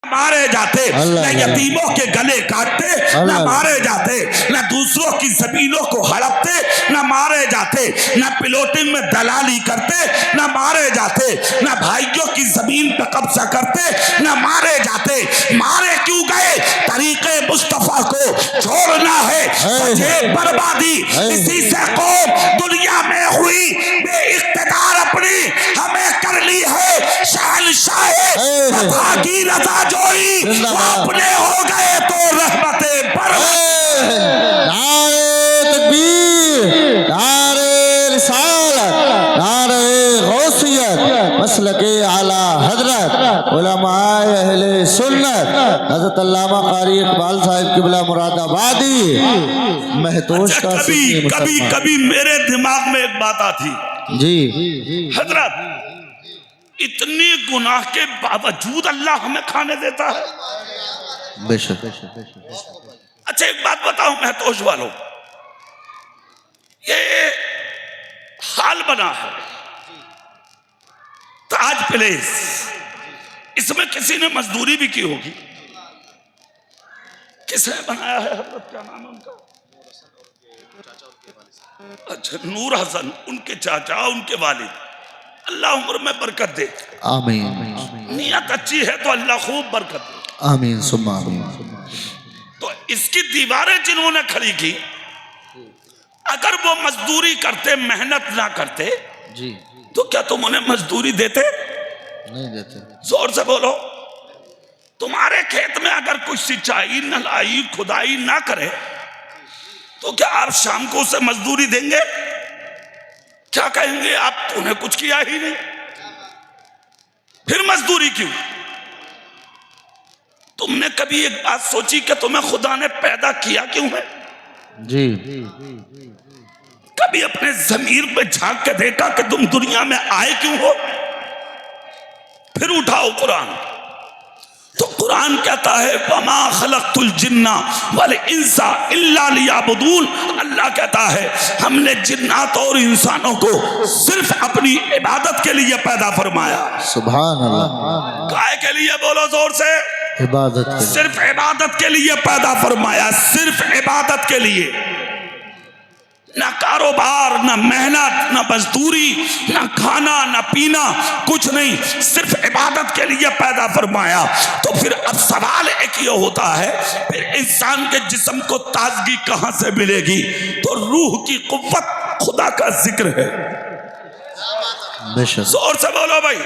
मारे जाते, न यतीमों के गले काटते, न मारे जाते, न दूसरों की जमीनों को हड़पते, न मारे जाते, न पिलोटिंग में दलाली करते, न मारे जाते, न भाइयों की जमीन पर कब्जा करते, न मारे जाते। मारे क्यों गए? तरीके मुस्तफा को छोड़ना है, बर्बादी इसी से कौम दुनिया में हुई बेइख्तियार अपनी हमें कर ली है शहंशाह की रजा जोई, अपने हो गए तो रहमते नारे तकबीर, नारे रिसालत, नारे गौसियत, मसलके आला हजरत उलमाए अहले सुन्नत हजरत अल्लामा कारी इकबाल साहिब क़िबला मुरादाबादी महतोश का कभी कभी कभी मेरे दिमाग में एक बात आती जी, हजरत इतने गुनाह के बावजूद अल्लाह हमें खाने देता है। बेशक। अच्छा एक बात बताओ महतोश वालों, ये हाल बना है ताज प्लेस, इसमें किसी ने मजदूरी भी की होगी। किसने बनाया है? हजरत क्या नाम है उनका? अच्छा नूर हसन, उनके चाचा, उनके वालिद। अल्लाह उम्र में बरकत दे, आमीन। नियत अच्छी है तो अल्लाह खूब बरकत दे, आमीन सुम्मा आमीन। तो इसकी दीवारें जिन्होंने खड़ी की, अगर वो मजदूरी करते, मेहनत ना करते जी, तो क्या तुम उन्हें मजदूरी देते? नहीं देते। जोर से बोलो। तुम्हारे खेत में अगर कोई सिंचाई, नलाई, खुदाई ना करे तो क्या आप शाम को उसे मजदूरी देंगे? क्या कहेंगे? आप तूने कुछ किया ही नहीं, फिर मजदूरी क्यों? तुमने कभी एक बात सोची कि तुम्हें खुदा ने पैदा किया क्यों है? जी, कभी अपने ज़मीर पे झांक के देखा कि तुम दुनिया में आए क्यों हो? फिर उठाओ कुरान, तो कुरान कहता है वमा खलक़तुल जिन्ना वल इंसा इल्ला लियाबुदून। अल्लाह कहता है हमने जिन्नात और इंसानों को सिर्फ अपनी इबादत के लिए पैदा फरमाया। सुभान अल्लाह। काय के लिए? बोलो जोर से। इबादत के लिए। सिर्फ इबादत के लिए पैदा फरमाया, सिर्फ इबादत के लिए। ना कारोबार, ना मेहनत, ना मजदूरी, ना खाना, ना पीना, कुछ नहीं, सिर्फ इबादत के लिए पैदा फरमाया। तो फिर अब सवाल एक ये होता है, फिर इंसान के जिस्म को ताजगी कहां से मिलेगी? तो रूह की कुव्वत खुदा का जिक्र है। जोर से बोलो भाई।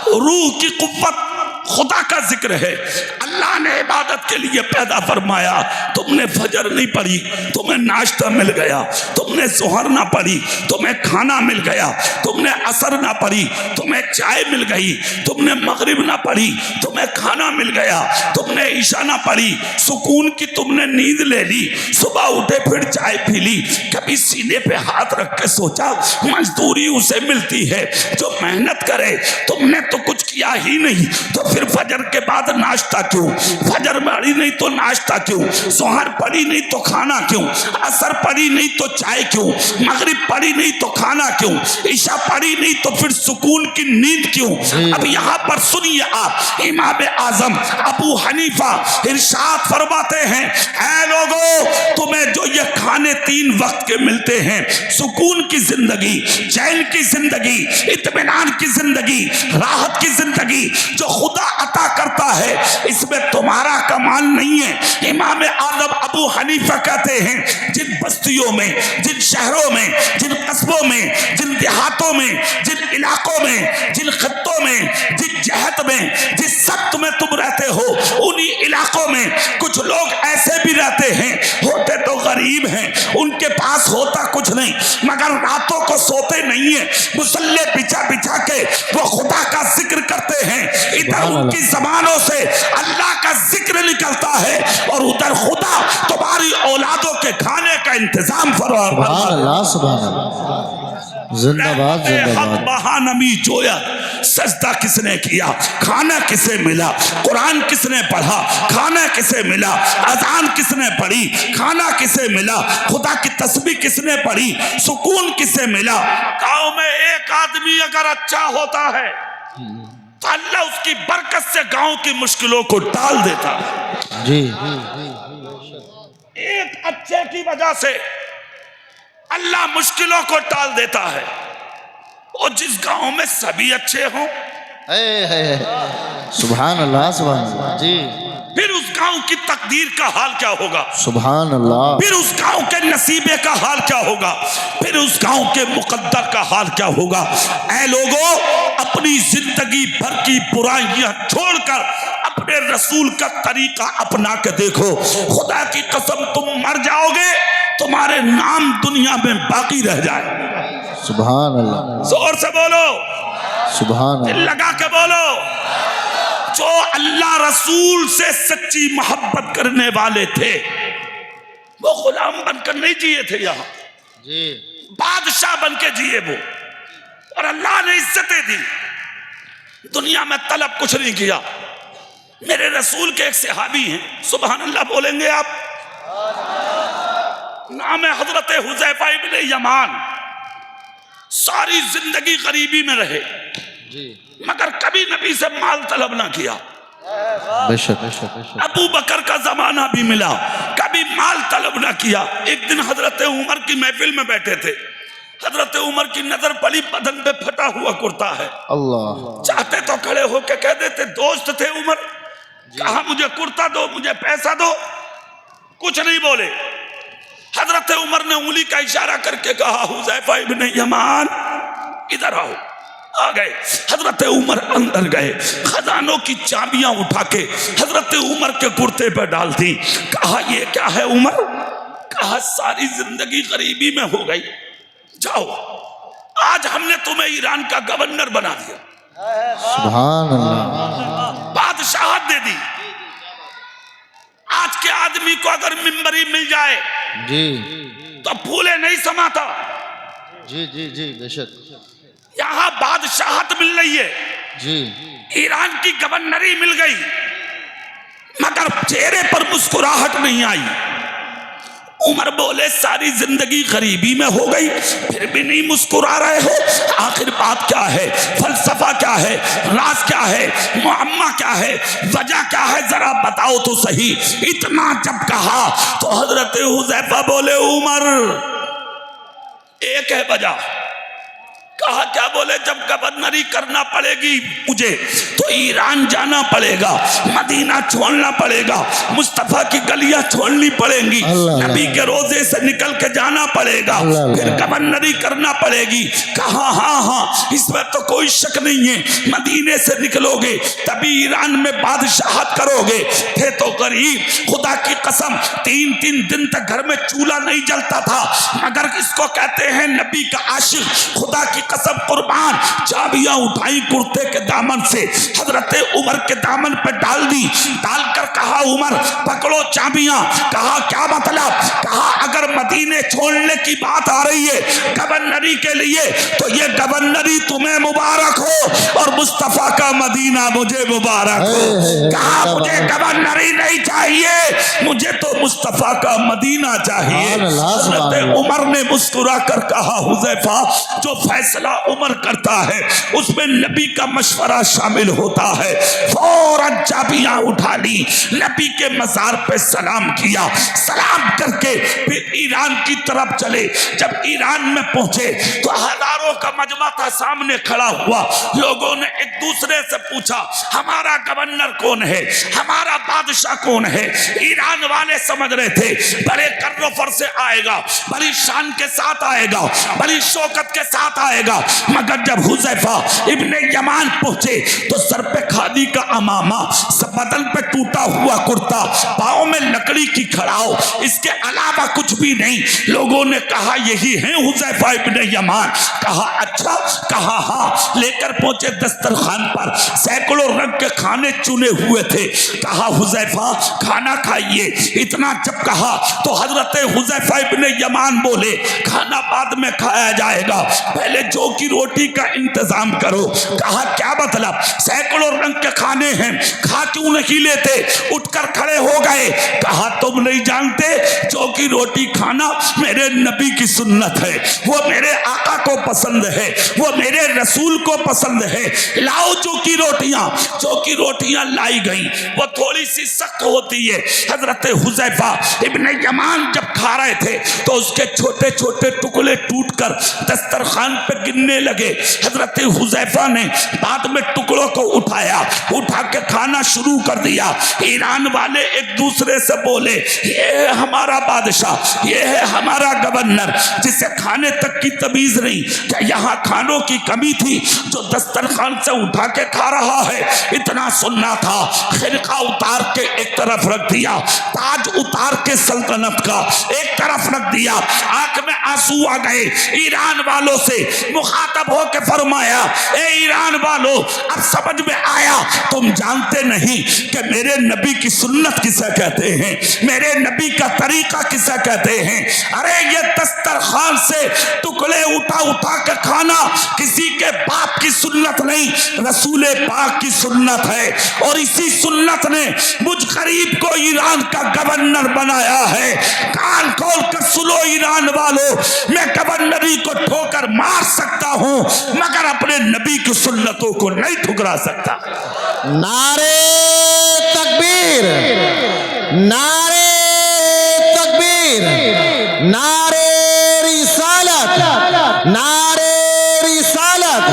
रूह की कुव्वत खुदा का जिक्र है। अल्लाह ने इबादत के लिए पैदा फरमाया। तुमने फजर नहीं पढ़ी, तुम्हें नाश्ता मिल गया। तुमने जोहर ना पढ़ी, तुम्हें खाना मिल गया। तुमने असर ना पढ़ी, तुम्हें चाय मिल गई। तुमने मगरिब ना पढ़ी, तुम्हें खाना मिल गया। तुमने ईशा ना पढ़ी, सुकून की तुमने नींद ले ली। सुबह उठे फिर चाय पी ली। कभी सीने पे हाथ रख के सोचा मजदूरी उसे मिलती है जो मेहनत करे। तुमने तो कुछ किया ही नहीं, तो फिर फजर के बाद नाश्ता क्यों? फजर पढ़ी नहीं तो नाश्ता क्यों? जोहर पढ़ी नहीं तो खाना क्यों? असर पढ़ी नहीं तो चाय क्यों? मगरिब पढ़ी नहीं तो खाना क्यों? ईशा पढ़ी नहीं तो फिर सुकून की नींद क्यों? अब यहाँ पर सुनिए आप, इमाम आजम अबू हनीफा इरशाद फरमाते हैं, ऐ लोगों तुम्हें जो ये खाने 3 वक्त के मिलते हैं, सुकून की जिंदगी, चैन की जिंदगी, इत्मीनान की जिंदगी, राहत की जिंदगी जो खुदा अता करता है, इसमें तुम्हारा कमाल नहीं है। इमाम आजम अबू हनीफा कहते हैं जिन बस्तियों में, जिन शहरों में, जिन कस्बों में, जिन देहातों में, जिन इलाकों में, जिन खत्तों में, जिन जहत में, जिस सख्त में तुम रहते हो, उन्हीं इलाकों में कुछ लोग ऐसे भी रहते हैं, होते तो गरीब हैं, उनके पास होता कुछ नहीं, मगर रातों को सोते नहीं है, मुसल्ले बिछा बिछा के वो खुदा का जिक्र करते हैं। इधर उनकी जबानों से अल्लाह का जिक्र निकलता है और उधर खुदा तुम्हारी औलादों के खाने का इंतजाम जिंदाबाद जिंदाबाद। बहानमी जोया, सजदा किसने किया, खाना किसे मिला, कुरान किसने पढ़ा, खाना किसे मिला, अजान किसने पढ़ी, खाना किसे मिला, खुदा की तस्बीह किसने पढ़ी, सुकून किसे मिला। गांव में एक आदमी अगर अच्छा होता है तो अल्लाह उसकी बरकत से गांव की मुश्किलों को टाल देता है। जी एक अच्छे की वजह से अल्लाह मुश्किलों को टाल देता है। और जिस गांव में सभी अच्छे हों, सुभान अल्लाह, सुभान अल्लाह। जी फिर उस गांव की तकदीर का हाल क्या होगा, सुभान अल्लाह। फिर उस गांव के नसीबे का हाल क्या होगा, फिर उस गांव के मुकद्दर का हाल क्या होगा। ऐ लोगों, अपनी जिंदगी भर की बुराइयां छोड़कर अपने रसूल का तरीका अपना के देखो। खुदा की कसम, तुम मर जाओगे, तुम्हारे नाम दुनिया में बाकी रह जाए। सुभान अल्लाह, जोर से बोलो, सुभान दिल अल्लाह। लगा के बोलो। जो अल्लाह रसूल से सच्ची मोहब्बत करने वाले थे, वो गुलाम बनकर नहीं जिए थे, यहाँ जी बादशाह बन के जिए वो। और अल्लाह ने इज्जतें दी, दुनिया में तलब कुछ नहीं किया। मेरे रसूल के एक सहाबी हैं, सुभान अल्लाह बोलेंगे आप, नाम है हजरत हुज़ैफा इब्न यमान। सारी जिंदगी गरीबी में रहे, मगर कभी नबी से माल तलब ना किया। बेशक बेशक बेशक। अबू बकर का जमाना भी मिला, कभी माल तलब ना किया। एक दिन हजरत उमर की महफिल में बैठे थे, हजरत उमर की नजर पड़ी, बदन पे फटा हुआ कुर्ता है। अल्लाह। चाहते तो खड़े होके कह देते, दोस्त थे उमर, कहा मुझे कुर्ता दो, मुझे पैसा दो, कुछ नहीं बोले। हजरत उमर ने उंगली का इशारा करके कहा, हुज़ैफा इब्न यमान इधर आओ। आ गए। हजरत उमर अंदर गए, खजानों की चाबियां उठा के हजरत उमर के कुर्ते पर डाल दी। कहा ये क्या है उमर? कहा सारी जिंदगी गरीबी में हो गई, जाओ आज हमने तुम्हें ईरान का गवर्नर बना दिया। सुभान अल्लाह। बादशाहत दे दी। आज के आदमी को अगर मिंबरी मिल जाए जी तो फूले नहीं समाता। जी जी जी बेशक। यहाँ बादशाहत मिल रही है, जी ईरान की गवर्नरी मिल गई, मगर चेहरे पर मुस्कुराहट नहीं आई। उमर बोले सारी जिंदगी गरीबी में हो गई, फिर भी नहीं मुस्कुरा रहे हो, आखिर बात क्या है, फलसफा क्या है, राज क्या है, मुअम्मा क्या है, वजह क्या है, जरा बताओ तो सही। इतना जब कहा तो हजरत हुज़ैफा बोले उमर एक है वजह। कहा क्या? बोले जब गवर्नरी करना पड़ेगी मुझे तो ईरान जाना पड़ेगा, मदीना छोड़ना पड़ेगा, मुस्तफा की गलियां छोड़नी पड़ेंगी, नबी के रोजे से निकल के जाना पड़ेगा, फिर गवर्नरी करना पड़ेगी। कहा हाँ हाँ इसमें तो कोई शक नहीं है, मदीने से निकलोगे तभी ईरान में बादशाहत करोगे। थे तो गरीब, खुदा की कसम 3-3 दिन तक घर में चूल्हा नहीं जलता था, मगर इसको कहते हैं नबी का आशिक। खुदा की कसम कुर्बान, चाबियां उठाई कुर्ते के दामन से, हजरत उमर के दामन पे डाल दी, डालकर कहा उमर पकड़ो चाबियां। कहा क्या मतलब? कहा अगर मदीने छोड़ने की बात आ रही है गवर्नरी के लिए तो ये गवर्नरी तुम्हें मुबारक हो और मुस्तफा का मदीना मुझे मुबारक हो। कहा मुझे गवर्नरी नहीं चाहिए, मुझे तो मुस्तफा का मदीना चाहिए। हजरत उमर ने मुस्कुरा कर कहा हुज़ैफा जो फैसला उमर करता है उसमें नबी का मशवरा शामिल होता है। फौरन चाबियां उठा ली, नबी के मजार पे सलाम किया, सलाम करके फिर ईरान की तरफ चले। जब ईरान में पहुंचे तो हजारों का मजमा था सामने खड़ा हुआ। लोगों ने एक दूसरे से पूछा हमारा गवर्नर कौन है, हमारा बादशाह कौन है। ईरान वाले समझ रहे थे बड़े कर्रोफर से आएगा, बड़ी शान के साथ आएगा, बड़ी शौकत के साथ आएगा। मगर जब हुज़ैफा इब्ने यमान पहुंचे तो सर पे खादी का अमामा, बदन पे टूटा हुआ कुर्ता, पाँव में लकड़ी की खड़ाओ, इसके अलावा कुछ भी नहीं। लोगों ने कहा यही है हुज़ैफा इब्ने यमान। कहा अच्छा? कहा हाँ। लेकर पहुंचे दस्तरखान पर, सैकड़ों रंग के खाने चुने हुए थे। कहा हुज़ैफा खाना खाइए। इतना जब कहा तो हजरत हुज़ैफा इब्ने यमान बोले खाना बाद में खाया जाएगा, पहले जौ की रोटी का इंतजाम करो। कहा क्या मतलब? सैकड़ों रंग के खाने हैं, खा क्यों आंसू नहीं लेते, उठकर खड़े हो गए। कहा तुम नहीं जानते जो की रोटी खाना मेरे नबी की सुन्नत है, वो मेरे आका को पसंद है, वो मेरे रसूल को पसंद है, लाओ जो की रोटियां लाई गई। वो थोड़ी सी सख्त होती है। हजरत हुज़ैफा इब्ने यमान जब खा रहे थे तो उसके छोटे छोटे टुकड़े टूटकर दस्तरखान पे गिरने लगे। हजरत हुज़ैफा ने बाद में टुकड़ों को उठा के खाना शुरू कर दिया। ईरान वाले एक दूसरे से बोले, ये है हमारा बादशाह, ये है हमारा गवर्नर, जिसे खाने तक की तमीज नहीं। क्या यहाँ खानों की कमी थी जो दस्तरखान से उठा के खा रहा है? इतना सुनना था, खिरका उतार के एक तरफ रख दिया, ताज उतार के सल्तनत का एक तरफ रख दिया। आंख में आंसू आ गए। ईरान वालों से मुखातब होकर फरमाया, ए ईरान वालों, अब समझ में आया, तुम जानते नहीं कि मेरे नबी की सुन्नत किसे कहते हैं, मेरे नबी का तरीका किसे कहते हैं। अरे ये दस्तरखान से टुकड़े उठा के खाना किसी के बाप की सुन्नत नहीं, रसूल पाक की सुन्नत है। और इसी सुन्नत ने मुझ गरीब को ईरान का गवर्नर बनाया है। कान खोल कर सुनो ईरान वालों, मैं गवर्नरी को ठोकर मार सकता हूं मगर अपने नबी की सुन्नतों को नहीं ठुकरा सकता। नारे तकबीर, नारे तकबीर, नारे रिसालत, नारे रिसालत,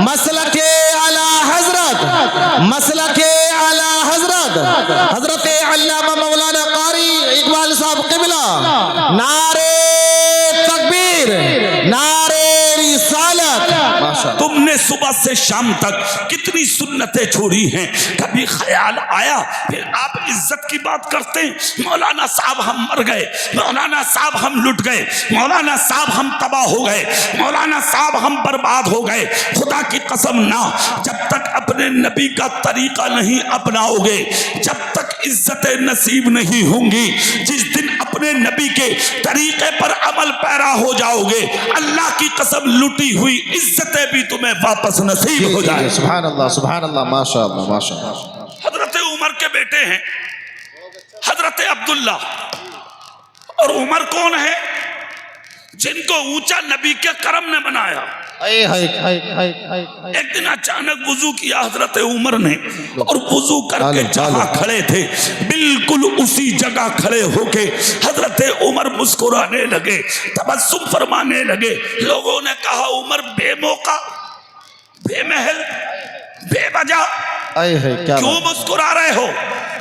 मसलके आला हजरत, मसलके आला हजरत, हजरत अल्लामा मौलाना कारी इकबाल साहब क़िबला। नारे तकबीर, नारे रिसालत। तुमने सुबह से शाम तक कितनी सुन्नतें छोड़ी हैं, कभी ख्याल आया फिर आप इज्जत की बात करते हैं? मौलाना साहब हम मर गए, मौलाना साहब हम लुट गए, मौलाना साहब हम तबाह हो गए, मौलाना साहब हम बर्बाद हो गए। खुदा की कसम ना, जब तक अपने नबी का तरीका नहीं अपनाओगे, जब तक इज्जतें नसीब नहीं होंगी। जिस दिन अपने नबी के तरीके पर अमल पैरा हो जाओगे, अल्लाह की कसम लुटी हुई इज्जतें भी तुम्हें वापस नसीब हो जाए। सुभान अल्लाह, माशाअल्लाह, माशाअल्लाह। हजरत उमर के बेटे हैं हजरत अब्दुल्ला, और उमर कौन है? जिनको ऊंचा नबी के करम ने बनाया। एक दिन अचानक वुजू किया हजरत उमर ने, और वुजू करके जहां खड़े थे बिल्कुल उसी जगह खड़े होके हजरत उमर मुस्कुराने लगे, तबस्सुम फरमाने लगे। लोगों ने कहा, उमर बेमौका, बेमहल, बेवजह क्यों मुस्कुरा रहे हो?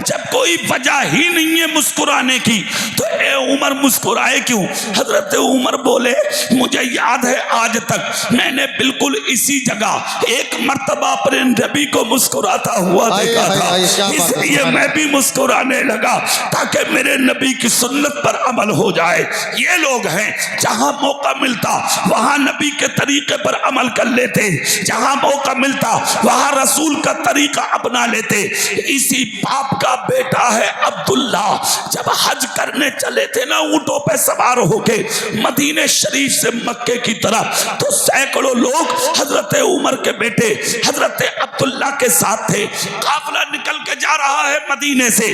जब कोई वजह ही नहीं है मुस्कुराने की तो ए उमर मुस्कुराए क्यों? हजरत उमर बोले, मुझे याद है आज तक मैंने बिल्कुल इसी जगह एक मर्तबा अपने नबी को मुस्कुराता हुआ देखा था, इसलिए मैं भी मुस्कुराने लगा ताकि मेरे नबी की सुन्नत पर अमल हो जाए। ये लोग हैं जहां मौका मिलता वहां नबी के तरीके पर अमल कर लेते, जहां मौका मिलता वहां रसूल का तरीका अपना लेते। इसी बाप का बेटा है अब्दुल्ला, जब हज करने चले थे ना ऊंटों पे सवार होके मदीने शरीफ से मक्के की तरफ, तो सैकड़ों लोग हजरत उमर के बेटे हजरत अब्दुल्ला के साथ थे। काफिला निकल के जा रहा है मदीने से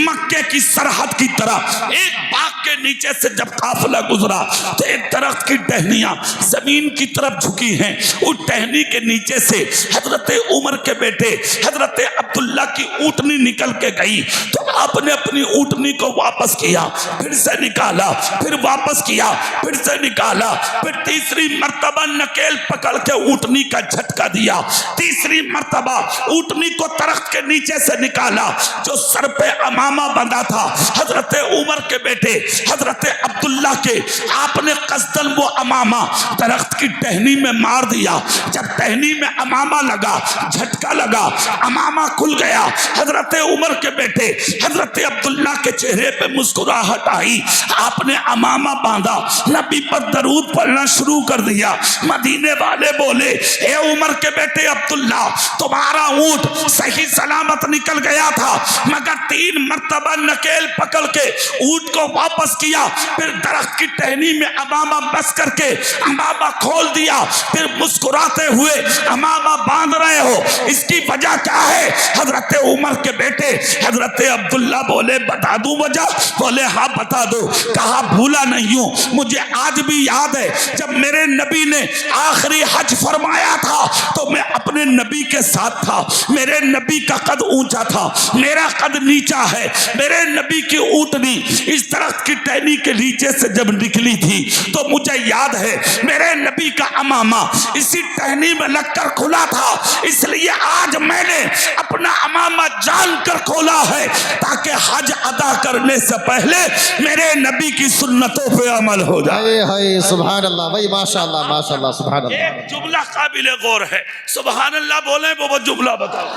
मक्के की सरहद की तरफ। एक बाग के नीचे से जब काफिला गुजरा तो एक दरख्त की टहनियां जमीन की तरफ झुकी हैं, उस टहनी के नीचे से हजरत उमर के बेटे हजरत अब्दुल्ला की ऊँटनी निकल के गई। तो आपने अपनी ऊँटनी को वापस किया, फिर से निकाला, फिर वापस किया, फिर से निकाला, फिर तीसरी मर्तबा नकेल पकड़ के ऊँटनी का झटका दिया, तीसरी मर्तबा ऊँटनी को दरख्त के नीचे से निकाला। जो सर पे अमामा बंधा था हजरत उमर के बेटे हजरत अब्दुल्ला के, आपने कसदन वो अमामा दरख्त की टहनी में मार दिया। जब टहनी में अमामा लगा, झटका लगा, अमामा खुल गया। हजरत उमर के बेटे हजरत अब्दुल्ला के चेहरे पे मुस्कुराहट आई। आपने अमामा बांधा, नबी पर दरूद पढ़ना शुरू कर दिया। मदीने वाले बोले, ए उमर के बेटे अब्दुल्ला, तुम्हारा ऊंट सही सलामत निकल गया, गया था, मगर 3 मर्तबा नकेल पकड़ के ऊंट को वापस किया, फिर दरख्त की टहनी में अमामा बस करके अमामा खोल दिया, फिर मुस्कुराते हुए अमामा बांध रहे हो, इसकी वजह क्या है? हजरत उमर के बेटे हजरत अब्दुल्ला बोले बता दूं वजह? बोले हाँ बता दो। कहा भूला नहीं हूं, मुझे आज भी याद है जब मेरे नबी ने आखिरी हज फरमाया था तो मैं अपने नबी के साथ था। मेरे नबी का कद ऊंचा था, मेरा कद नीचा है। मेरे नबी की ऊंटनी इस दरख्त की टहनी के नीचे से जब निकली थी तो मुझे याद है मेरे नबी का अमामा इसी टहनी में लगकर खुला था, इसलिए आज मैंने अपना अमामा जानकर खोला है ताकि हज अदा करने से पहले मेरे नबी की सुन्नतों पे अमल हो जाए। हाय हाय सुभान अल्लाह भाई, माशाअल्लाह माशाअल्लाह सुभान अल्लाह। एक जुमला काबिले गौर है, सुभान अल्लाह बोले वो जुमला बताओ।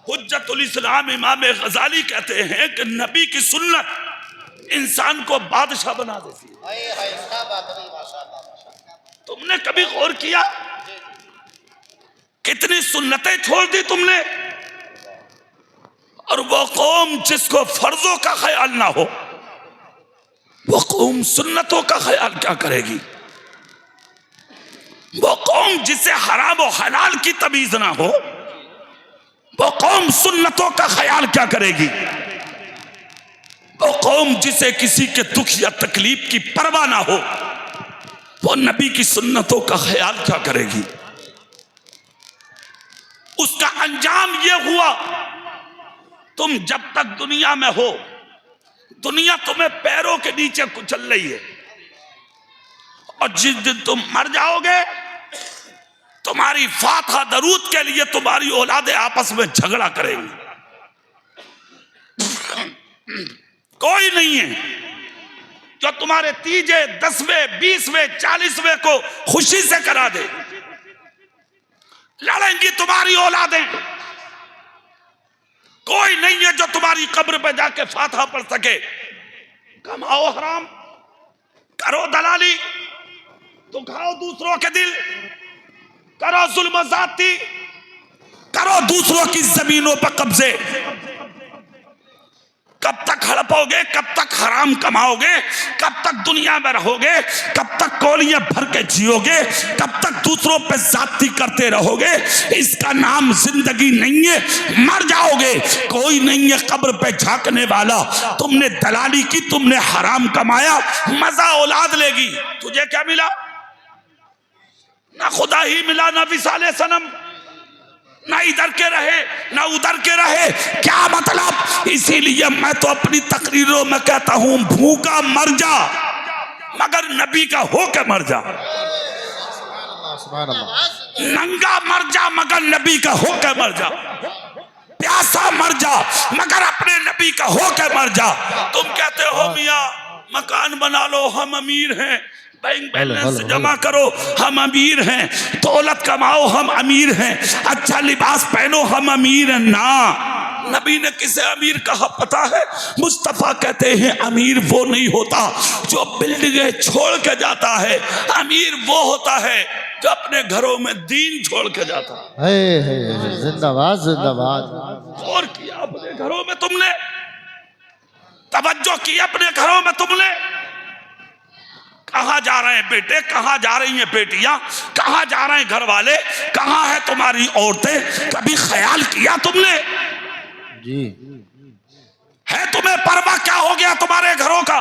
हुज्जतुल इस्लाम इमाम गजाली कहते हैं कि नबी की सुन्नत इंसान को बादशाह बना देती है। तुमने कभी गौर किया कितनी सुन्नतें छोड़ दी तुमने? और वो कौम जिसको फर्जों का ख्याल ना हो, वो कौम सुन्नतों का ख्याल क्या करेगी? वो कौम जिसे हराम और हलाल की तमीज ना हो, वो कौम सुन्नतों का ख्याल क्या करेगी? वो कौम जिसे किसी के दुख या तकलीफ की परवाह ना हो, वो नबी की सुन्नतों का ख्याल क्या करेगी? उसका अंजाम ये हुआ, तुम जब तक दुनिया में हो, दुनिया तुम्हें पैरों के नीचे कुचल रही है, और जिस दिन तुम मर जाओगे तुम्हारी फातहा दरूद के लिए तुम्हारी औलादे आपस में झगड़ा करेंगी। कोई नहीं है जो तुम्हारे तीजे 10वें 20वें 40वें को खुशी से करा दे। लड़ेंगी तुम्हारी औलादें। कोई नहीं है जो तुम्हारी कब्र पे जाके फातहा पढ़ सके। कमाओ हराम, करो दलाली, दुखाओ दूसरों के दिल, करो जुल्म ज़ाती, करो दूसरों की जमीनों पर कब्जे। कब तक हड़पोगे? कब तक हराम कमाओगे? कब तक दुनिया में रहोगे? कब तक कोलियां भर के जियोगे? कब तक दूसरों पे जाती करते रहोगे? इसका नाम जिंदगी नहीं है, मर जाओगे। कोई नहीं है कब्र पे झांकने वाला। तुमने दलाली की, तुमने हराम कमाया, मजा औलाद लेगी। तुझे क्या मिला? ना खुदा ही मिला, ना विसाले सनम, ना इधर के रहे ना उधर के रहे। क्या मतलब? इसीलिए मैं तो अपनी तकरीरों में कहता हूं भूखा मर जा मगर नबी का होके मर जा, नंगा मर जा मगर नबी का होके मर जा, प्यासा मर जा मगर अपने नबी का होके मर जा। तुम कहते हो मियां मकान बना लो, हम अमीर हैं, बैंक बैलेंस जमा करो, हम अमीर हैं, दौलत कमाओ, हम अमीर हैं, अच्छा लिबास पहनो, हम अमीर हैं। ना, नबी ने किसे अमीर कहा पता है? मुस्तफा कहते हैं अमीर वो नहीं होता जो बिल्डिंगें छोड़ के जाता है, अमीर वो होता है जो अपने घरों में दीन छोड़ के जाता है। जिंदाबाद जिंदाबाद। और किया अपने घरों में तुमने, तवज्जो की अपने घरों में तुमने। कहां जा रहे हैं बेटे, कहां जा रही हैं बेटियां, कहां जा रहे हैं घर वाले, कहां है तुम्हारी औरतें? कभी ख्याल किया तुमने? जी है तुम्हें परवाह? क्या हो गया तुम्हारे घरों का?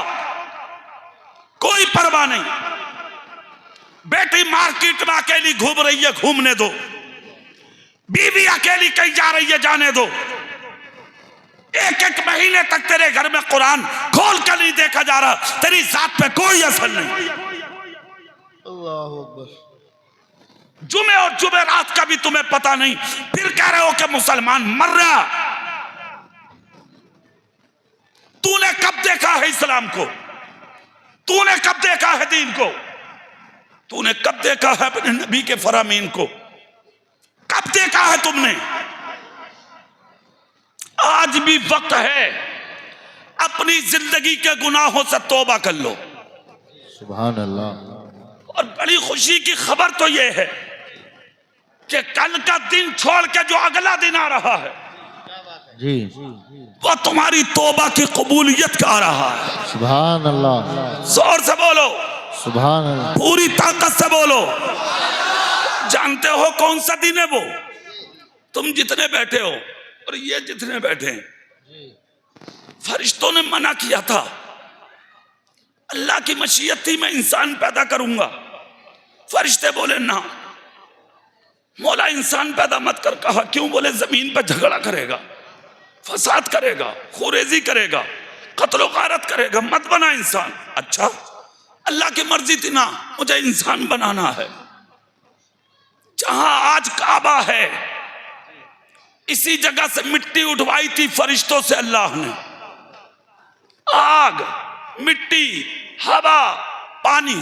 कोई परवाह नहीं। बेटी मार्केट में अकेली घूम रही है, घूमने दो। बीवी अकेली कहीं जा रही है, जाने दो। एक एक महीने तक तेरे घर में कुरान खोल कर नहीं देखा जा रहा, तेरी जात पे कोई असर नहीं। जुमे और जुमे रात का भी तुम्हें पता नहीं, फिर कह रहे हो कि मुसलमान मर रहा। तूने कब देखा है इस्लाम को? तूने कब देखा है दीन को? तूने कब देखा है अपने नबी के फरामीन को? कब देखा है तुमने? आज भी वक्त है, अपनी जिंदगी के गुनाहों से तौबा कर लो। सुभान अल्लाह। और बड़ी खुशी की खबर तो यह है कि कल का दिन छोड़ के जो अगला दिन आ रहा है जी वो तुम्हारी तौबा की कबूलियत का आ रहा है। सुभान अल्लाह, जोर से बोलो, सुभान अल्लाह। पूरी ताकत से बोलो। जानते हो कौन सा दिन है वो? तुम जितने बैठे हो और ये जितने बैठे हैं, फरिश्तों ने मना किया था, अल्लाह की मशीयत थी मैं इंसान पैदा करूंगा। फरिश्ते बोले ना, मौला इंसान पैदा मत कर। कहा क्यों? बोले जमीन पर झगड़ा करेगा, फसाद करेगा, खुरेजी करेगा, कत्लो गारत करेगा, मत बना इंसान। अच्छा, अल्लाह की मर्जी थी ना, मुझे इंसान बनाना है। जहां आज काबा है, इसी जगह से मिट्टी उठवाई थी फरिश्तों से अल्लाह ने। आग, मिट्टी, हवा, पानी,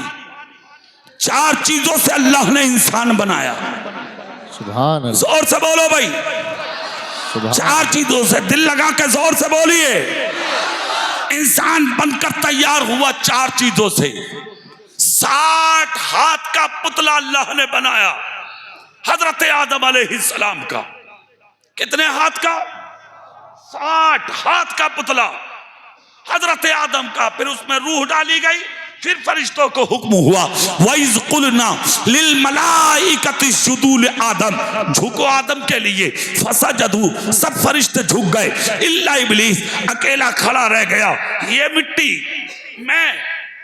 4 चीजों से अल्लाह ने इंसान बनाया। सुभान अल्लाह, जोर से बोलो भाई, सुभान 4 चीजों से। दिल लगा के जोर से बोलिए। इंसान बनकर तैयार हुआ 4 चीजों से। 60 हाथ का पुतला अल्लाह ने बनाया हजरत आदम अलैहिस्सलाम का। कितने हाथ का? 60 हाथ का पुतला हजरत आदम का। फिर उसमें रूह डाली गई। फिर फरिश्तों को हुक्म हुआ, वइज़ कुलना लिल मलाइकति इसजुदू li आदम, झुको आदम के लिए। फसजदू, सब फरिश्ते झुक गए, इल्ला इब्लीस, अकेला खड़ा रह गया। ये मिट्टी, मैं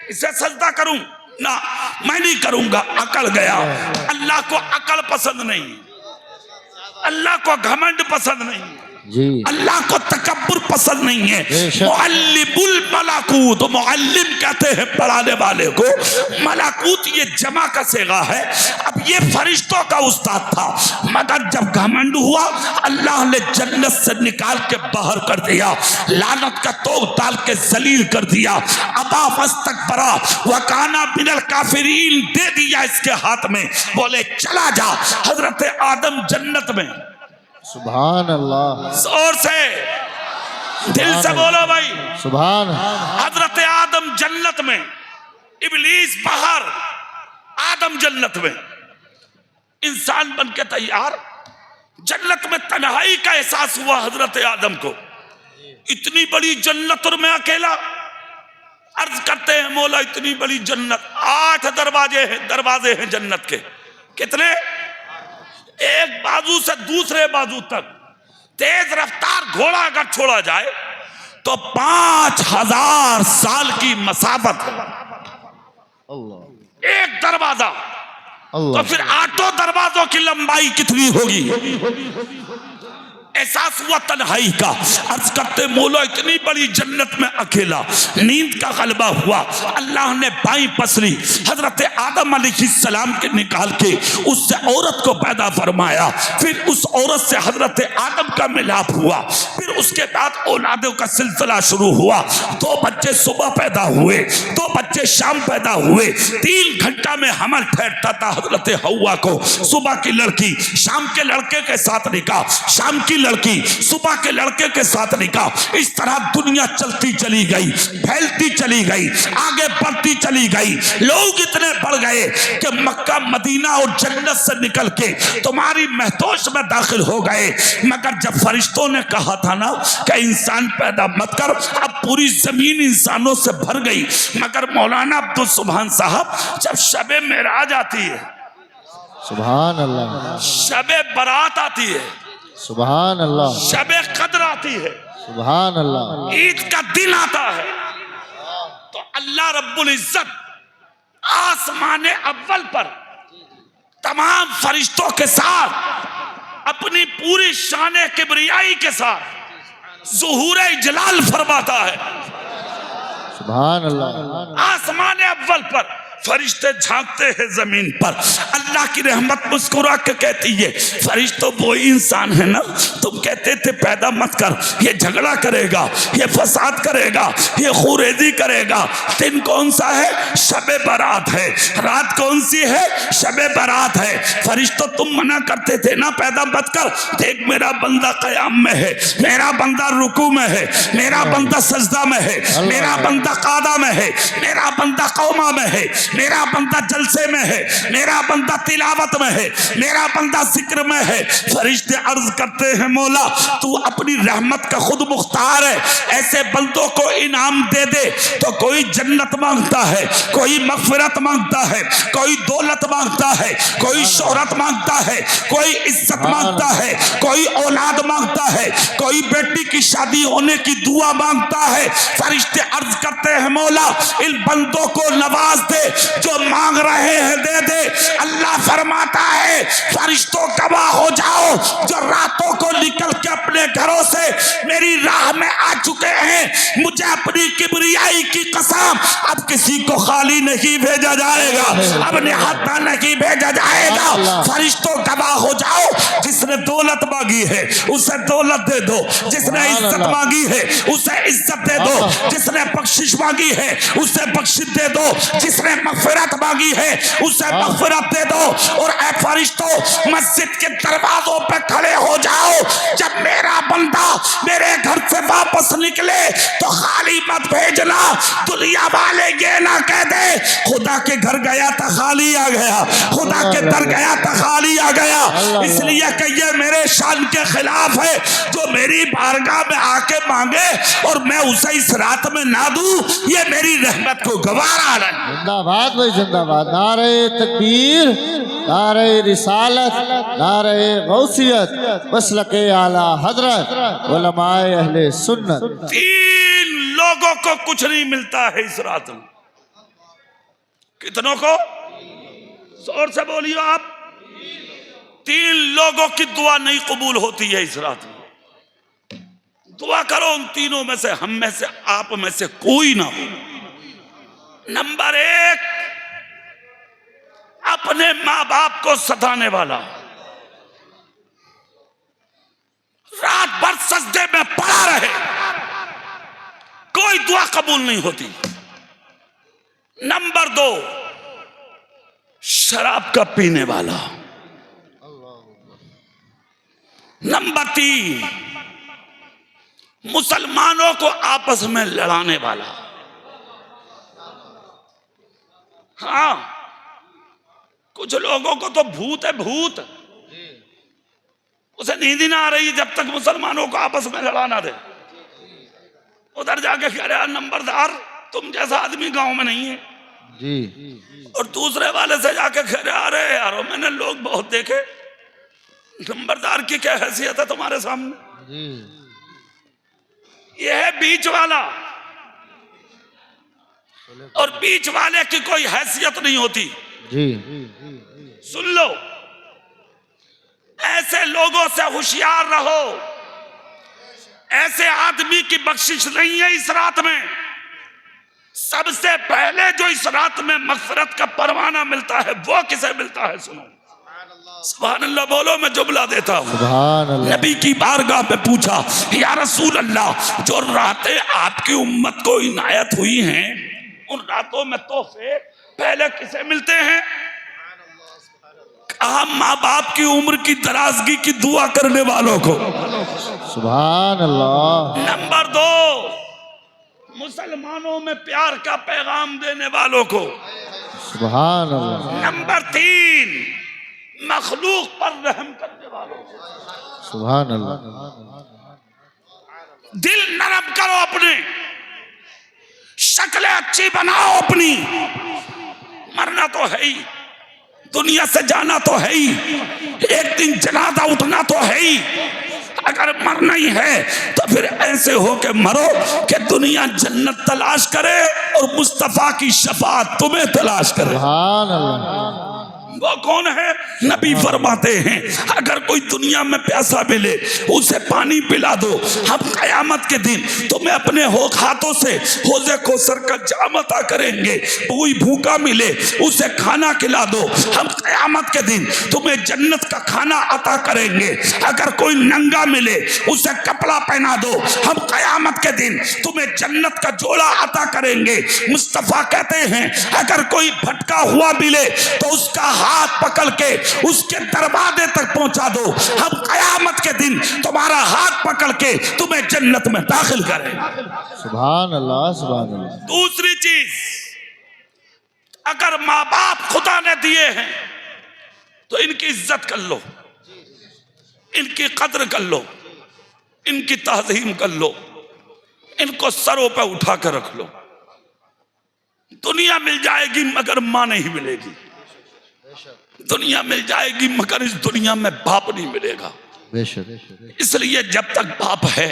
इसे सजदा करूं ना, मैं नहीं करूंगा। अकल गया। अल्लाह को अकल पसंद नहीं, अल्लाह को घमंड पसंद नहीं, जी अल्लाह को तकब्बुर पसंद नहीं है। बेशक। मुअल्लिमुल मलाकूत, मुअल्लिम कहते हैं पढ़ाने वाले को, मलाकूत ये जमा का सेगा है। अब ये फरिश्तों का उस्ताद था, मगर जब घमंड हुआ अल्लाह ने जन्नत से निकाल के बाहर कर दिया, लानत का तोग डाल के जलील कर दिया। अबा वस्तकबरा व काना मिनल काफिरीन दे दिया इसके हाथ में। बोले चला जा। हजरत आदम जन्नत में। सुभान अल्लाह, जोर से, दिल से बोलो भाई। सुभान हजरत आदम जन्नत में, इब्लीस बाहर, आदम जन्नत में। इंसान बन के तैयार। जन्नत में तन्हाई का एहसास हुआ हजरत आदम को। इतनी बड़ी जन्नत और मैं अकेला। अर्ज करते हैं मौला इतनी बड़ी जन्नत, 8 दरवाजे हैं जन्नत के। कितने? एक बाजू से दूसरे बाजू तक तेज रफ्तार घोड़ा अगर छोड़ा जाए तो 5000 साल की मसाफत है अल्लाह, एक दरवाजा। तो अल्लाह फिर 8 दरवाजों की लंबाई कितनी होगी? एहसास हुआ तन्हाई का। अर्ज करते मौला इतनी बड़ी जन्नत में अकेला। नींद का गलबा हुआ। अल्लाह ने बाई पसली हजरत आदम अलैहिस्सलाम के निकाल के उससे औरत को पैदा फरमाया। फिर उस औरत से हजरत आदम का मिलाप हुआ। फिर उसके बाद औलादों का सिलसिला शुरू हुआ। 2 बच्चे सुबह पैदा हुए, 2 बच्चे शाम पैदा हुए। 3 घंटा में हमल ठहरता था हजरत हव्वा को। सुबह की लड़की शाम के लड़के के साथ निकाह, शाम की लड़की सुबह के लड़के के साथ निकाह। इस तरह दुनिया चलती चली गई, फैलती चली गई, आगे बढ़ती चली गई। लोग इतने बढ़ गए कि मक्का मदीना और जन्नत से निकल के तुम्हारी महतोश में दाखिल हो गए। मगर जब फरिश्तों ने कहा था ना कि इंसान पैदा मत कर, अब पूरी जमीन इंसानों से भर गई। मगर मौलाना अब्दुल सुभान साहब, जब शबे मेराज आती है, सुभान अल्लाह, शबे बारात आती है, सुभान अल्लाह, शबे कद्र आती है, सुभान अल्लाह, ईद का दिन आता है, तो अल्लाह रब्बुल इज्जत आसमाने अव्वल पर तमाम फरिश्तों के साथ अपनी पूरी शान किबरियाई के साथ ज़ुहूर जलाल फरमाता है। सुभान अल्लाह, आसमाने अव्वल पर फरिश्ते झांकते हैं जमीन पर। अल्लाह की रहमत मुस्कुरा के कहती है, फरिश्तों वो इंसान है ना, तुम कहते थे पैदा मत कर, ये झगड़ा करेगा, ये फसाद करेगा, ये खुरेदी करेगा। दिन कौन सा है? शबे बारात है। रात कौन सी है? शबे बारात है। फरिश्तों तुम मना करते थे ना पैदा मत कर, देख मेरा बंदा कयाम में है, मेरा बंदा रुकू में है, मेरा बंदा सजदा में है, मेरा बंदा कादा में है, मेरा बंदा कौमा में है। मेरा बंदा जलसे में है, मेरा बंदा तिलावत में है, मेरा बंदा जिक्र में है। फरिश्ते अर्ज करते हैं मौला तू अपनी रहमत का खुद मुख्तार है, ऐसे बंदों को इनाम दे दे। तो कोई जन्नत मांगता है, कोई मगफिरत मांगता है, कोई दौलत मांगता है, कोई शोहरत मांगता है, कोई इज्जत मांगता है, कोई औलाद मांगता है, कोई बेटी की शादी होने की दुआ मांगता है। फरिश्ते अर्ज करते हैं मौला इन बंदों को नवाज दे, जो मांग रहे हैं दे दे। अल्लाह फरमाता है फरिश्तों गवाह हो जाओ, जो रातों को निकल के अपने घरों से मेरी राह में आ चुके हैं, मुझे अपनी किबरियाई की कसम अब किसी को खाली नहीं भेजा जाएगा, अब निहत्था नहीं भेजा जाएगा। फरिश्तों गवाह हो जाओ, जिसने दौलत मांगी है उसे दौलत दे दो, जिसने इज्जत मांगी है उसे इज्जत दे दो, जिसने बख्शिश मांगी है उसे बख्शिश दे दो, जिसने मगफिरत मांगी है उसे मगफिरत दे दो। और ऐ फरिश्तों मस्जिद के दरवाजों पे खड़े हो जाओ, जब मेरा बंदा मेरे घर से वापस निकले तो खाली मत भेजना। दुनिया वाले ये ना कह दे खुदा के घर गया था खाली आ गया, खुदा के दर गया था खाली आ गया। इसलिए कि ये मेरे शान के खिलाफ है, जो मेरी बारगाह में आके मांगे और मैं उसे इस रात में ना दूं, ये मेरी रहमत को गवारा नहीं। जिंदाबाद भाई जिंदाबाद। नारे तकबीर, नारे रिसालत, नारे गौसियत, मसलके आला हजरत, उलमाए अहले सुन्नत। 3 लोगों को कुछ नहीं मिलता है इस रात में। कितनों को? जोर से बोलियो आप। 3 लोगों की दुआ नहीं कबूल होती है इस रात में। दुआ करो उन तीनों में से, हम में से, आप में से कोई ना हो। नंबर 1, अपने मां बाप को सताने वाला, रात भर सजदे में पड़ा रहे, कोई दुआ कबूल नहीं होती। नंबर 2, शराब का पीने वाला। नंबर 3, मुसलमानों को आपस में लड़ाने वाला। हाँ, कुछ लोगों को तो भूत है, भूत, उसे नींद ही ना आ रही जब तक मुसलमानों को आपस में लड़ा ना दे। उधर जाके कह रहा नंबरदार तुम जैसा आदमी गांव में नहीं है जी। और दूसरे वाले से जाके कह रहे अरे यारो मैंने लोग बहुत देखे, नंबरदार की क्या हैसियत है तुम्हारे सामने जी। ये है बीच वाला, और बीच वाले की कोई हैसियत नहीं होती। जी। सुन लो, ऐसे लोगों से होशियार रहो। ऐसे आदमी की बख्शिश नहीं है इस रात में। सबसे पहले जो इस रात में मगफिरत का परवाना मिलता है वो किसे मिलता है? सुनो, सुभान अल्लाह बोलो, मैं जुमला देता हूँ। सुभान अल्लाह। नबी की बारगाह में पूछा या रसूल अल्लाह, जो रातें आपकी उम्मत को इनायत हुई हैं उन रातों में तोहफे पहले किसे मिलते हैं? कहा माँ बाप की उम्र की दराजगी की दुआ करने वालों को। सुभान अल्लाह। नंबर 2, मुसलमानों में प्यार का पैगाम देने वालों को। सुभान अल्लाह। नंबर 3, मखलूक पर रहम करने वालों को। सुभान अल्लाह। दिल नरम करो, अपने शक्लें अच्छी बनाओ अपनी। मरना तो है ही, दुनिया से जाना तो है ही, एक दिन जनाजा उठना तो है ही। अगर मरना ही है तो फिर ऐसे हो के मरो कि दुनिया जन्नत तलाश करे और मुस्तफा की शफाअत तुम्हें तलाश करे। सुभान अल्लाह। वो कौन है? नबी फरमाते हैं अगर कोई दुनिया में प्यासा मिले उसे पानी पिला दो, हम कयामत के दिन तुम्हें अपने हाथों से हौज़े कौसर का जाम अता करेंगे। कोई भूखा मिले उसे खाना खिला दो, हम कयामत के दिन तुम्हें जन्नत का खाना अता करेंगे। अगर कोई नंगा मिले उसे कपड़ा पहना दो, हम कयामत के दिन तुम्हें जन्नत का जोड़ा अता करेंगे। मुस्तफा कहते हैं अगर कोई भटका हुआ मिले तो उसका हाथ पकड़ के उसके दरवाजे तक पहुंचा दो, हम कयामत के दिन तुम्हारा हाथ पकड़ के तुम्हें जन्नत में दाखिल करें। सुभान अल्लाह। सुभान अल्लाह। दूसरी चीज, अगर माँ बाप खुदा ने दिए हैं तो इनकी इज्जत कर लो, इनकी कद्र कर लो, इनकी ताज़ीम कर लो, इनको सरों पे उठा कर रख लो। दुनिया मिल जाएगी मगर माँ नहीं मिलेगी, दुनिया मिल जाएगी मगर इस दुनिया में बाप नहीं मिलेगा। इसलिए जब तक बाप है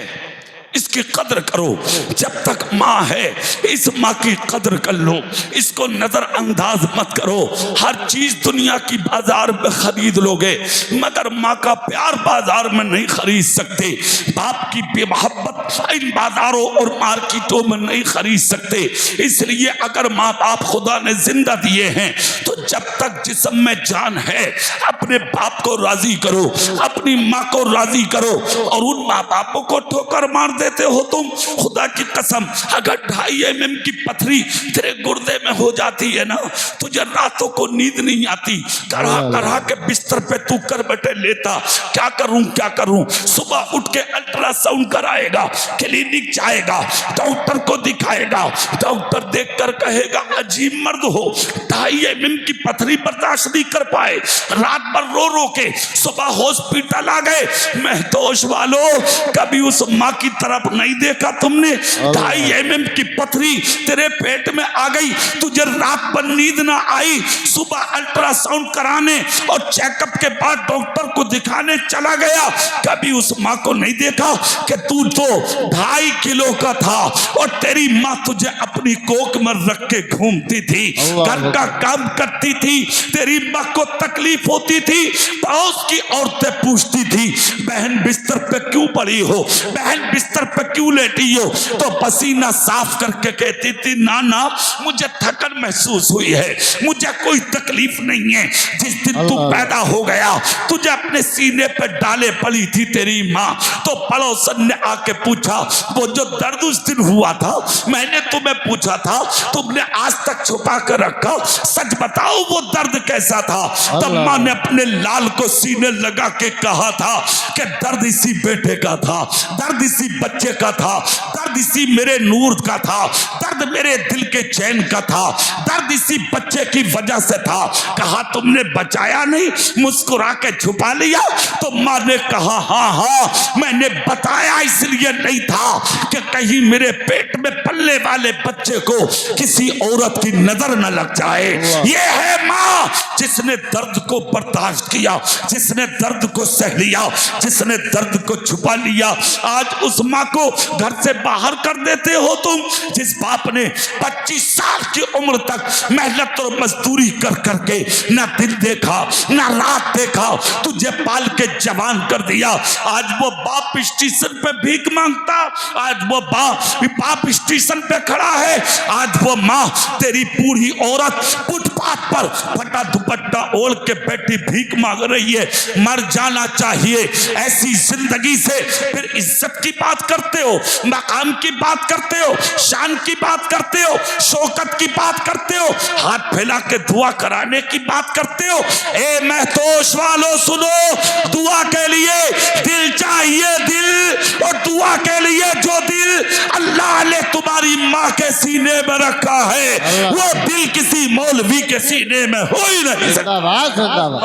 इसकी कद्र करो, जब तक माँ है इस माँ की कद्र कर लो, इसको नजरअंदाज मत करो। हर चीज दुनिया की बाजार में खरीद लोगे मगर माँ का प्यार बाजार में नहीं खरीद सकते, बाप की बेमोहब्बत इन बाजारों और मार्केटों में नहीं खरीद सकते। इसलिए अगर माँ बाप खुदा ने जिंदा दिए हैं तो जब तक जिस्म में जान है अपने बाप को राजी करो, अपनी माँ को राजी करो। और उन माँ बापों को ठोकर मार देते हो तुम, खुदा की कसम अगर 2.5 mm की पथरी तेरे गुर्दे में हो जाती है ना, तुझे रातों को नींद नहीं आती, करा के बिस्तर पे तू कर बैठे लेता क्या करूं क्या करूं। सुबह उठ के अल्ट्रासाउंड कराएगा, क्लिनिक जाएगा, डॉक्टर को दिखाएगा, डॉक्टर देखकर कहेगा अजीब मर्द हो, 2.5 mm की पथरी बर्दाश्त नहीं कर पाए, रात भर रो रो के सुबह हॉस्पिटल आ गए। महतोश वालों, कभी उस माँ की तरफ नहीं देखा तुमने? 2.5 mm की पथरी तेरे पेट में आ गई, तुझे रात भर नींद ना आई, सुबह अल्ट्रासाउंड कराने और चेकअप के बाद डॉक्टर को दिखाने चला गया। कभी उस माँ को नहीं देखा कि तू तो 2.5 किलो का था और तेरी माँ तुझे अपनी कोख में रख के घूमती थी, घर का काम करती थी, तेरी माँ को तकलीफ होती थी, पड़ोस की औरतें पूछती थी बहन बिस्तर पे क्यों पड़ी हो, बहन बिस्तर पे क्यों लेटी हो, तो पसीना साफ करके कहती थी ना ना मुझे थकन महसूस हुई है, मुझे कोई तकलीफ नहीं है। जिस दिन तू पैदा हो गया तुझे अपने सीने पे डाले पड़ी थी तेरी माँ, तो पड़ोसन ने आके पूछा वो जो दर्द उस दिन हुआ था मैंने तुम्हें पूछा था, तुमने आज तक छुपा कर रखा, सच बताओ वो दर्द कैसा था। तब माँ ने अपने लाल को सीने लगा के कहा था कि दर्द इसी बेटे का था, दर्द इसी बच्चे का था, दर्द इसी मेरे नूर का था, दर्द मेरे दिल के चैन का था, दर्द इसी बच्चे की वजह से था। कहा तुमने बचाया नहीं, मुस्कुरा के छुपा लिया? तो माँ ने कहा हाँ हाँ मैंने बताया इसलिए नहीं था कि कहीं मेरे पेट में पलने वाले बच्चे को किसी औरत की नजर न लग जाए। ये है माँ जिसने दर्द को बर्दाश्त किया, जिसने दर्द को सह लिया, जिसने दर्द को छुपा लिया। आज उस माँ को घर से बाहर कर देते हो तुम, जिस बाप ने 25 साल की उम्र तक मेहनत और मजदूरी कर करके ना दिन देखा ना रात देखा, तुझे पाल के जवान कर दिया। आज वो बाप स्टेशन पे भीख मांगता, आज वो बाप स्टेशन पे खड़ा है, आज वो माँ तेरी पूरी औरत फुटपाथ पर फटा दुपट्टा ओढ़ के बैठी भीख मांग रही है। मर जाना चाहिए ऐसी जिंदगी से। फिर इज्जत की बात करते हो, मकाम की बात करते हो, शान की बात करते हो, शौकत की बात करते हो, हाथ फैला के दुआ कराने की बात करते हो। ए महतोश वालों सुनो, दुआ के लिए दिल चाहिए, दिल, और दुआ के लिए जो दिल अल्लाह ने तुम्हारी माँ के सीने में रखा है वो दिल किसी मौलवी के सीने में हो ही नहीं सकता।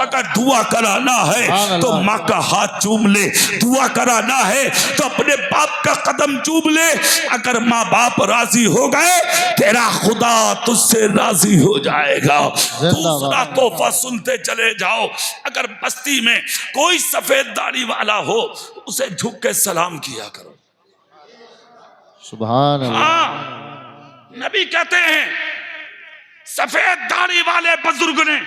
अगर दुआ कराना है तो माँ का हाथ चूम ले, दुआ कराना है तो अपने बाप का कदम चूम ले। अगर माँ बाप राजी हो गए तेरा खुदा तुझसे राजी हो जाएगा। दूसरा तोहफा सुनते चले जाओ, अगर बस्ती में कोई सफेद दाढ़ी वाला हो उसे झुक के सलाम किया करो। सुभान अल्लाह। हाँ, नबी कहते हैं सफेद दाढ़ी वाले बुजुर्ग ने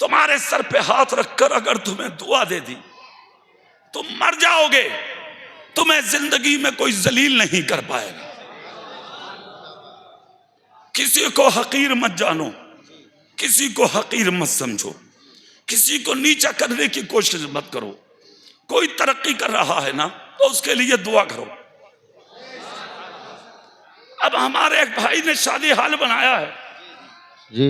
तुम्हारे सर पे हाथ रखकर अगर तुम्हें दुआ दे दी तुम मर जाओगे, तुम्हें जिंदगी में कोई जलील नहीं कर पाएगा। किसी को हकीर मत जानो, किसी को हकीर मत समझो, किसी को नीचा करने की कोशिश मत करो। कोई तरक्की कर रहा है ना तो उसके लिए दुआ करो। अब हमारे एक भाई ने शादी हाल बनाया है जी,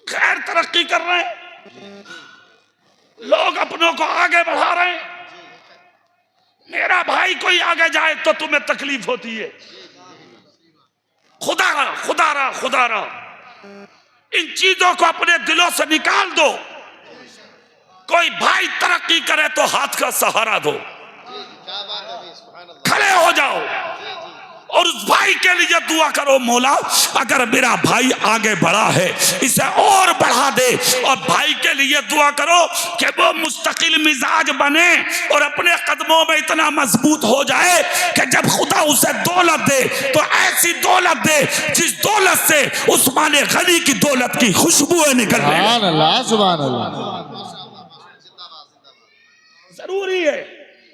खैर तरक्की कर रहे हैं, लोग अपनों को आगे बढ़ा रहे हैं। मेरा भाई कोई आगे जाए तो तुम्हें तकलीफ होती है। खुदा रा इन चीजों को अपने दिलों से निकाल दो। कोई भाई तरक्की करे तो हाथ का सहारा दो, खड़े हो जाओ और उस भाई के लिए दुआ करो, मौला अगर मेरा भाई आगे बढ़ा है इसे और बढ़ा दे। और भाई के लिए दुआ करो कि वो मुस्तकिल मिजाज बने और अपने कदमों में इतना मजबूत हो जाए कि जब खुदा उसे दौलत दे तो ऐसी दौलत दे जिस दौलत से उस्मान गनी की दौलत की खुशबुएं निकल रही हैं। सुभान अल्लाह, सुभान अल्लाह। जरूरी है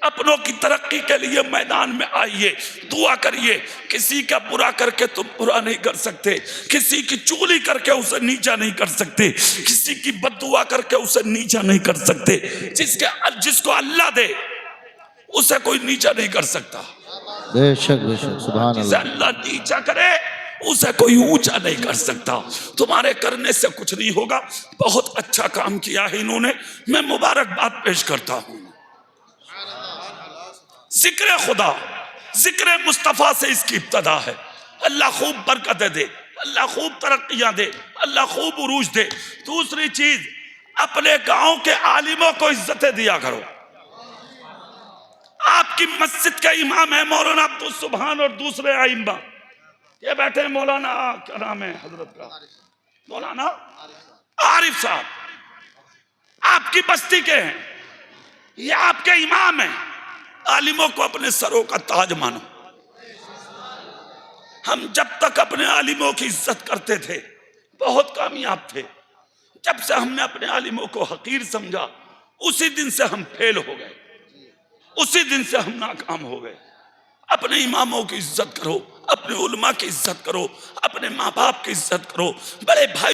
अपनों की तरक्की के लिए मैदान में आइए, दुआ करिए। किसी का बुरा करके तुम बुरा नहीं कर सकते, किसी की चुगली करके उसे नीचा नहीं कर सकते, किसी की बद्दुआ करके उसे नीचा नहीं कर सकते। जिसको अल्लाह दे उसे कोई नीचा नहीं कर सकता, बेशक बेशक, सुभान जिसे अल्लाह। अल्लाह नीचा करे उसे कोई ऊंचा नहीं कर सकता। तुम्हारे करने से कुछ नहीं होगा। बहुत अच्छा काम किया है इन्होंने, मैं मुबारकबाद पेश करता हूँ। जिक्र खुदा, जिक्र मुस्तफ़ा से इसकी इब्तदा है। अल्लाह खूब बरकत दे, अल्लाह खूब तरक्कियां दे, अल्लाह खूब उरूज दे। दूसरी चीज, अपने गांव के आलिमों को इज्जतें दिया करो। आपकी मस्जिद का इमाम है मौलाना अब्दुल सुभान और दूसरे आइम्मा ये बैठे, मौलाना क्या नाम है हजरत का, मौलाना आरिफ साहब, आपकी बस्ती के हैं, ये आपके इमाम हैं। आलिमों को अपने सरों का ताज मानो। हम जब तक अपने आलिमों की इज्जत करते थे बहुत कामयाब थे। जब से हमने अपने आलिमों को हकीर समझा उसी दिन से हम फेल हो गए, उसी दिन से हम नाकाम हो गए। अपने इमामों की इज्जत करो, अपने उलमा की इज्जत करो, अपने माँ बाप की इज्जत करो, बड़े भाई